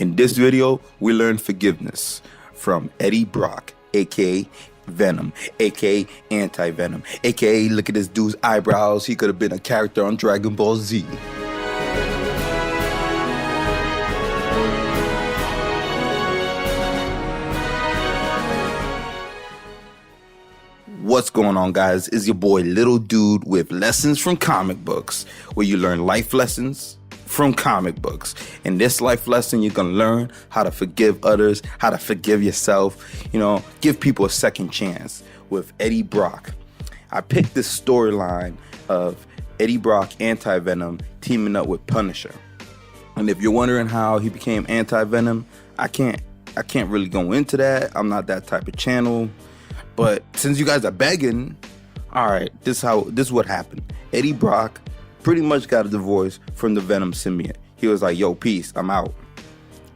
In this video, we learn forgiveness from Eddie Brock, aka Venom, aka Anti-Venom, aka look at this dude's eyebrows, he could have been a character on Dragon Ball Z. What's going on, guys? It's your boy Little Dude with Lessons from Comic Books, where you learn life lessons from comic books. In this life lesson, you're gonna learn how to forgive others, how to forgive yourself, give people a second chance with Eddie Brock. I picked this storyline of Eddie Brock, Anti-Venom, teaming up with Punisher. And if you're wondering how he became Anti-Venom, I can't really go into that. I'm not that type of channel. But since you guys are begging, all right, this is what happened. Eddie Brock pretty much got a divorce from the Venom symbiote. He was like, yo, peace, I'm out.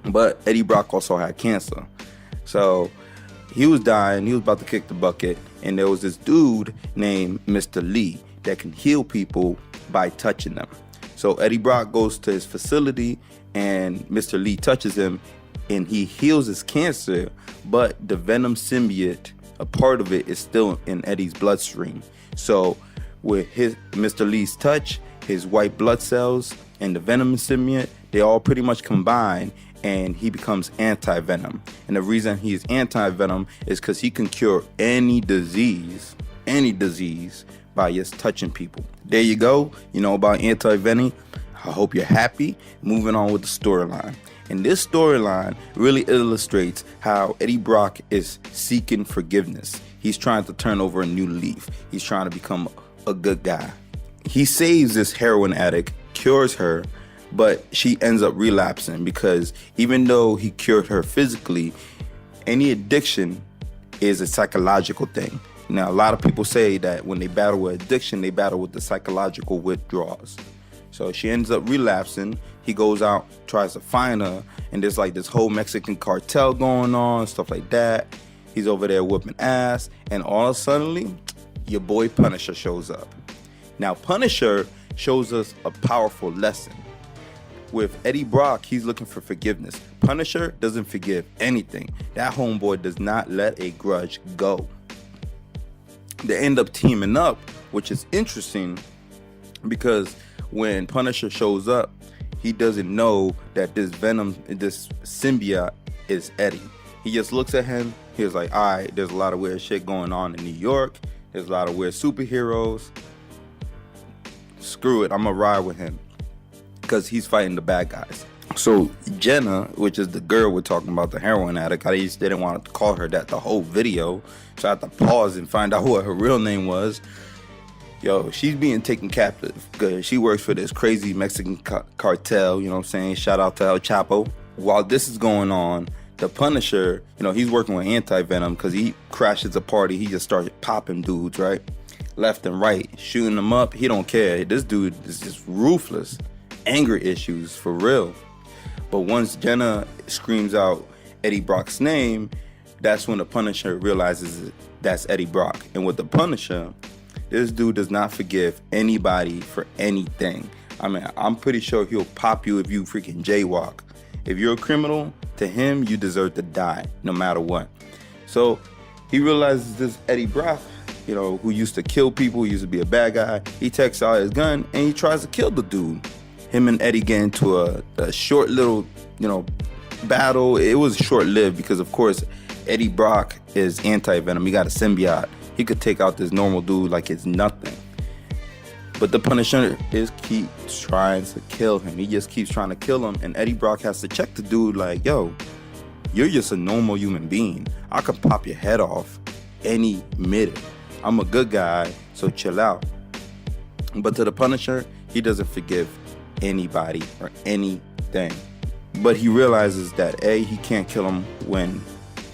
But Eddie Brock also had cancer. So he was dying, he was about to kick the bucket, and there was this dude named Mr. Lee that can heal people by touching them. So Eddie Brock goes to his facility, and Mr. Lee touches him, and he heals his cancer, but the Venom symbiote, a part of it, is still in Eddie's bloodstream. So with Mr. Lee's touch, his white blood cells and the Venom symbiote, they all pretty much combine, and he becomes Anti-Venom. And the reason he's Anti-Venom is because he can cure any disease by just touching people. There you go. You know about Anti-Venom. I hope you're happy. Moving on with the storyline. And this storyline really illustrates how Eddie Brock is seeking forgiveness. He's trying to turn over a new leaf. He's trying to become a good guy. He saves this heroin addict, cures her, but she ends up relapsing because even though he cured her physically, any addiction is a psychological thing. Now, a lot of people say that when they battle with addiction, they battle with the psychological withdrawals. So she ends up relapsing. He goes out, tries to find her, and there's like this whole Mexican cartel going on, stuff like that. He's over there whooping ass, and all of a sudden, your boy Punisher shows up. Now, Punisher shows us a powerful lesson. With Eddie Brock, he's looking for forgiveness. Punisher doesn't forgive anything. That homeboy does not let a grudge go. They end up teaming up, which is interesting because when Punisher shows up, he doesn't know that this symbiote is Eddie. He just looks at him. He was like, all right, there's a lot of weird shit going on in New York. There's a lot of weird superheroes. Screw it, I'm gonna ride with him because he's fighting the bad guys. So Jenna, which is the girl we're talking about, the heroin addict, I just didn't want to call her that the whole video, so I had to pause and find out what her real name was. Yo, she's being taken captive because she works for this crazy Mexican cartel, you know what I'm saying? Shout out to El Chapo. While this is going on, the Punisher, he's working with Anti-Venom because he crashes a party. He just started popping dudes, right? Left and right, shooting them up. He don't care. This dude is just ruthless. Anger issues, for real. But once Jenna screams out Eddie Brock's name, that's when the Punisher realizes that's Eddie Brock. And with the Punisher, this dude does not forgive anybody for anything. I mean, I'm pretty sure he'll pop you if you freaking jaywalk. If you're a criminal, to him, you deserve to die, no matter what. So he realizes this Eddie Brock, who used to kill people, who used to be a bad guy, he takes out his gun and he tries to kill the dude. Him and Eddie get into a short little, battle. It was short-lived because, of course, Eddie Brock is Anti-Venom. He got a symbiote. He could take out this normal dude like it's nothing. But the Punisher keeps trying to kill him. He just keeps trying to kill him, and Eddie Brock has to check the dude like, yo, you're just a normal human being. I could pop your head off any minute. I'm a good guy, so chill out. But to the Punisher, he doesn't forgive anybody or anything. But he realizes that A, he can't kill him when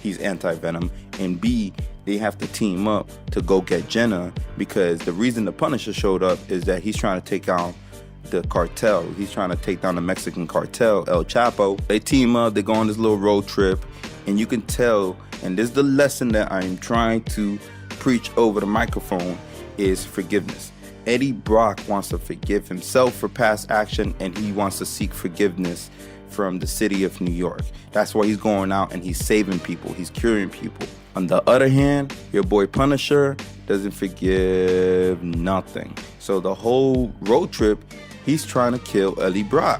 he's Anti-Venom, and B, they have to team up to go get Jenna, because the reason the Punisher showed up is that he's trying to take out the cartel. He's trying to take down the Mexican cartel, El Chapo. They team up, they go on this little road trip, and you can tell, and this is the lesson that I'm trying to preach over the microphone, is forgiveness. Eddie Brock wants to forgive himself for past action, and he wants to seek forgiveness from the city of New York. That's why he's going out and he's saving people. He's curing people. On the other hand, your boy Punisher doesn't forgive nothing. So the whole road trip, he's trying to kill Eddie Brock.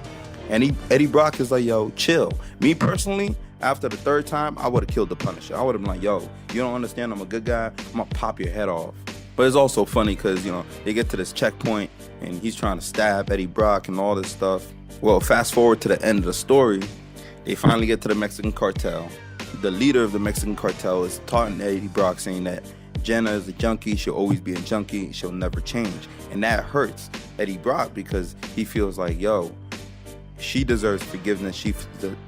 And Eddie Brock is like, yo, chill. Me personally, after the third time, I would have killed the Punisher. I would have been like, yo, you don't understand, I'm a good guy. I'm going to pop your head off. But it's also funny because, they get to this checkpoint and he's trying to stab Eddie Brock and all this stuff. Well, fast forward to the end of the story, they finally get to the Mexican cartel. The leader of the Mexican cartel is taunting Eddie Brock, saying that Jenna is a junkie, she'll always be a junkie, she'll never change. And that hurts Eddie Brock because he feels like, yo, she deserves forgiveness, she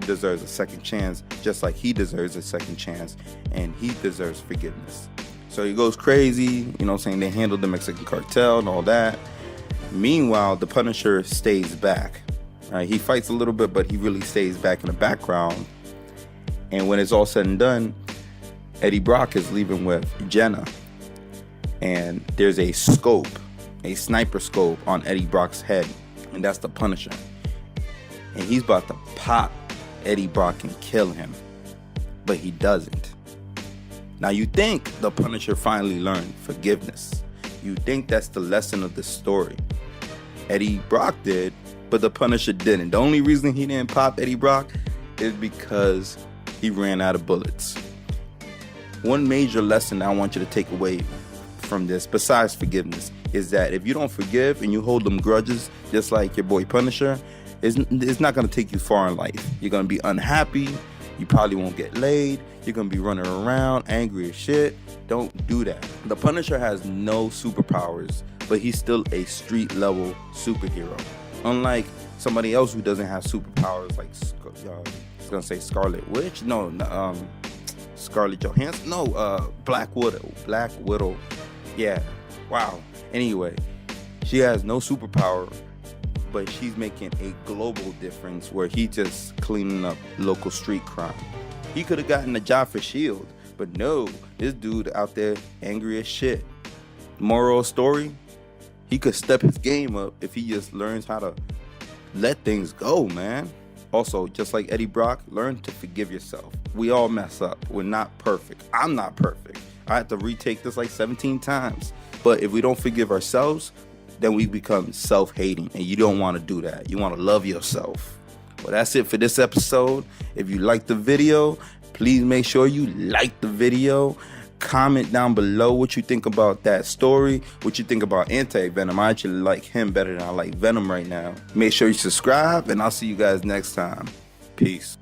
deserves a second chance, just like he deserves a second chance, and he deserves forgiveness. So he goes crazy, saying they handled the Mexican cartel and all that. Meanwhile, the Punisher stays back. He fights a little bit, but he really stays back in the background. And when it's all said and done, Eddie Brock is leaving with Jenna. And there's a scope, a sniper scope on Eddie Brock's head. And that's the Punisher. And he's about to pop Eddie Brock and kill him. But he doesn't. Now you think the Punisher finally learned forgiveness. You think that's the lesson of the story. Eddie Brock did, but the Punisher didn't. The only reason he didn't pop Eddie Brock is because he ran out of bullets. One major lesson I want you to take away from this, besides forgiveness, is that if you don't forgive and you hold them grudges, just like your boy Punisher, it's not going to take you far in life. You're going to be unhappy. You probably won't get laid. You're going to be running around angry as shit. Don't do that. The Punisher has no superpowers, but he's still a street level superhero. Unlike somebody else who doesn't have superpowers, like I was gonna say Scarlet Witch. No, Scarlett Johansson. No, Black Widow. Yeah. Wow. Anyway, she has no superpower, but she's making a global difference where he just cleaning up local street crime. He could have gotten a job for S.H.I.E.L.D., but no, this dude out there angry as shit. Moral story, he could step his game up if he just learns how to let things go, man. Also, just like Eddie Brock, learn to forgive yourself. We all mess up. We're not perfect. I'm not perfect. I had to retake this like 17 times. But if we don't forgive ourselves, then we become self-hating, and you don't want to do that. You want to love yourself. Well, that's it for this episode. If you liked the video, please make sure you like the video. Comment down below what you think about that story, what you think about Anti-Venom. I actually like him better than I like Venom right now. Make sure you subscribe, and I'll see you guys next time. Peace.